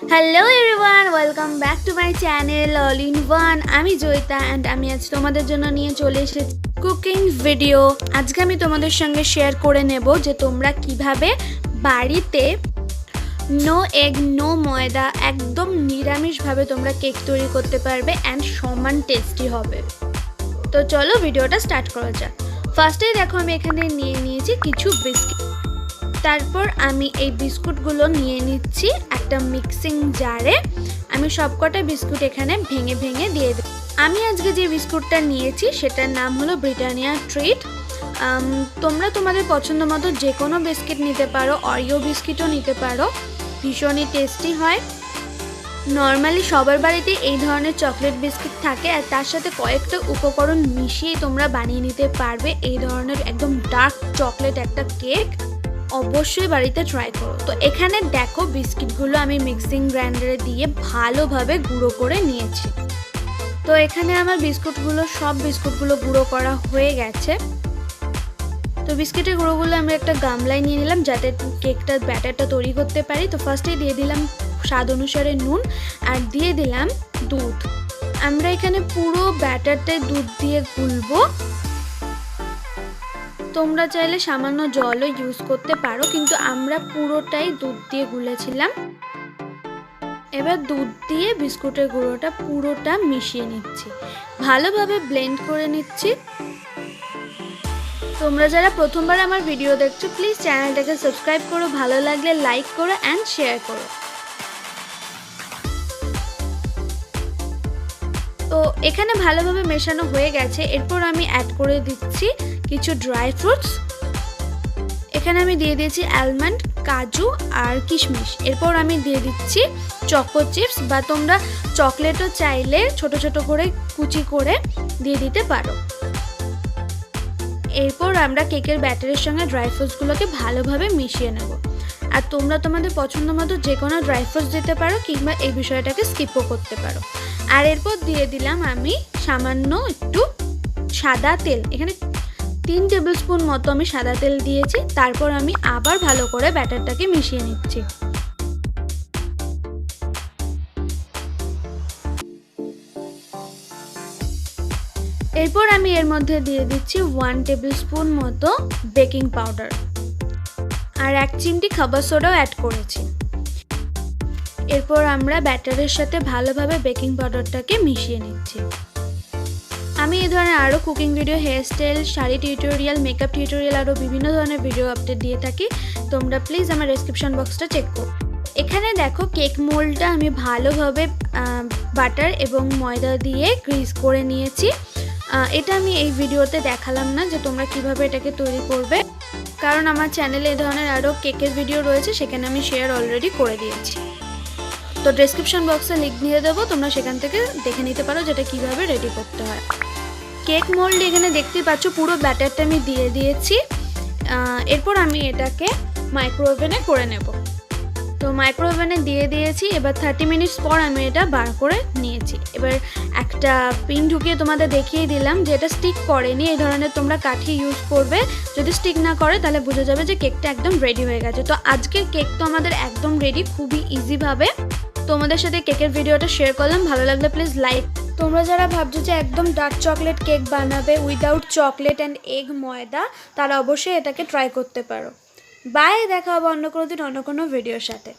Hello everyone, welcome back to my channel all in one. আমি Joyita and আমি আজ তোমাদের জন্য নিয়ে চলে এসেছি কুকিং ভিডিও। আজকে আমি তোমাদের সঙ্গে শেয়ার করে নেব যে তোমরা কিভাবে বাড়িতে নো এগ নো ময়দা একদম নিরামিষভাবে তোমরা কেক তৈরি করতে পারবে অ্যান্ড সমান টেস্টি হবে। তো চলো ভিডিওটা স্টার্ট করা যাক। ফার্স্টেই দেখো আমি এখানে নিয়ে নিয়েছি কিছু বিস্কিট। তারপর আমি এই বিস্কুটগুলো নিয়ে নিচ্ছি একটা মিক্সিং জারে। আমি সবকটা বিস্কুট এখানে ভেঙে ভেঙে দিয়ে দিই। আমি আজকে যে বিস্কুটটা নিয়েছি সেটার নাম হলো ব্রিটানিয়া ট্রিট। তোমরা তোমাদের পছন্দ মতো যে কোনো বিস্কিট নিতে পারো, অরিও বিস্কিটও নিতে পারো, ভীষণই টেস্টি হয়। নর্মালি সবার বাড়িতে এই ধরনের চকলেট বিস্কিট থাকে আর তার সাথে কয়েকটা উপকরণ মিশিয়ে তোমরা বানিয়ে নিতে পারবে এই ধরনের একদম ডার্ক চকলেট একটা কেক। অবশ্যই বাড়িতে ট্রাই করো। তো এখানে দেখো বিস্কিটগুলো আমি মিক্সিং গ্রাইন্ডারে দিয়ে ভালোভাবে গুঁড়ো করে নিয়েছি। তো এখানে আমার সব বিস্কুটগুলো গুঁড়ো করা হয়ে গেছে। তো বিস্কিটের গুঁড়োগুলো আমি একটা গামলায় নিয়ে নিলাম যাতে কেকটার ব্যাটারটা তৈরি করতে পারি। তো ফার্স্টেই দিয়ে দিলাম স্বাদ অনুসারে নুন আর দিয়ে দিলাম দুধ। আমরা এখানে পুরো ব্যাটারটাই দুধ দিয়ে গুলবো। তোমরা চাইলে সামান্য জলও ইউজ করতে পারো, কিন্তু আমরা পুরোটাই দুধ দিয়ে গুলেছিলাম। এবার দুধ দিয়ে বিস্কুটের গুঁড়োটা পুরোটা মিশিয়ে নিচ্ছি, ভালোভাবে ব্লেন্ড করে নিচ্ছি। তোমরা যারা প্রথমবার আমার ভিডিও দেখছো প্লিজ চ্যানেলটাকে সাবস্ক্রাইব করো, ভালো লাগলে লাইক করো অ্যান্ড শেয়ার করো। তো এখানে ভালোভাবে মেশানো হয়ে গেছে। এরপর আমি অ্যাড করে দিচ্ছি কিছু ড্রাই ফ্রুটস। এখানে আমি দিয়ে দিয়েছি আলমন্ড, কাজু আর কিশমিশ। এরপর আমি দিয়ে দিচ্ছি চকো চিপস, বা তোমরা চকলেটও চাইলে ছোট ছোট করে কুচি করে দিয়ে দিতে পারো। এরপর আমরা কেকের ব্যাটারের সঙ্গে ড্রাই ফ্রুটসগুলোকে ভালোভাবে মিশিয়ে নেব। আর তোমরা তোমাদের পছন্দ মতো যে কোনো ড্রাই ফ্রুটস দিতে পারো কিংবা এই বিষয়টাকে স্কিপও করতে পারো। আর এরপর দিয়ে দিলাম আমি সামান্য একটু সাদা তেল। এখানে 3 টেবিল স্পুন মতো আমি সাদা তেল দিয়েছি। তারপর আমি আবার ভালো করে ব্যাটারটাকে মিশিয়ে নিচ্ছি। এরপর আমি এর মধ্যে দিয়ে দিচ্ছি 1 টেবিল স্পুন মতো বেকিং পাউডার আর 1 চিমটি খাবার সোডাও অ্যাড করেছি। এরপর আমরা ব্যাটারের সাথে ভালোভাবে বেকিং পাউডারটাকে মিশিয়ে নিচ্ছি। আমি এই ধরনের আরও cooking video, hairstyle, sari tutorial, makeup tutorial আরও বিভিন্ন ধরনের ভিডিও আপডেট দিয়ে থাকি। তোমরা প্লিজ আমার ডেসক্রিপশন বক্সটা চেক করো। এখানে দেখো কেক মোল্ডটা আমি ভালোভাবে বাটার এবং ময়দা দিয়ে গ্রিস করে নিয়েছি। এটা আমি এই ভিডিওতে দেখালাম না যে তোমরা কিভাবে এটাকে তৈরি করবে, কারণ আমার চ্যানেলে এই ধরনের আরও কেকের ভিডিও রয়েছে, সেখানে আমি শেয়ার অলরেডি করে দিয়েছি। তো ডেসক্রিপশন বক্সে লিঙ্ক দিয়ে দেবো, তোমরা সেখান থেকে দেখে নিতে পারো যেটা কিভাবে রেডি করতে হয়। কেক মোল্ড এখানে দেখতেই পাচ্ছ পুরো ব্যাটারটা আমি দিয়ে দিয়েছি। এরপর আমি এটাকে মাইক্রোওভেনে করে নেব। তো মাইক্রোওভেনে দিয়ে দিয়েছি। এবার 30 মিনিটস পর আমি এটা বার করে নিয়েছি। এবার একটা পিন ঢুকিয়ে তোমাদের দেখিয়ে দিলাম যে এটা স্টিক করেনি। এই ধরনের তোমরা কাঠি ইউজ করবে, যদি স্টিক না করে তাহলে বোঝা যাবে যে কেকটা একদম রেডি হয়ে গেছে। তো আজকের কেক তো আমাদের একদম রেডি, খুবই ইজিভাবে তোমাদের সাথে কেকের ভিডিওটা শেয়ার করলাম। ভালো লাগলে প্লিজ লাইক। তোমরা যারা ভাবছো যে একদম ডার্ক চকলেট কেক বানাবে উইদাউট চকলেট অ্যান্ড এগ ময়দা, তারা অবশ্যই এটাকে ট্রাই করতে পারো। বাই, দেখা হবে অন্য কোনো দিন অন্য কোনো ভিডিওর সাথে।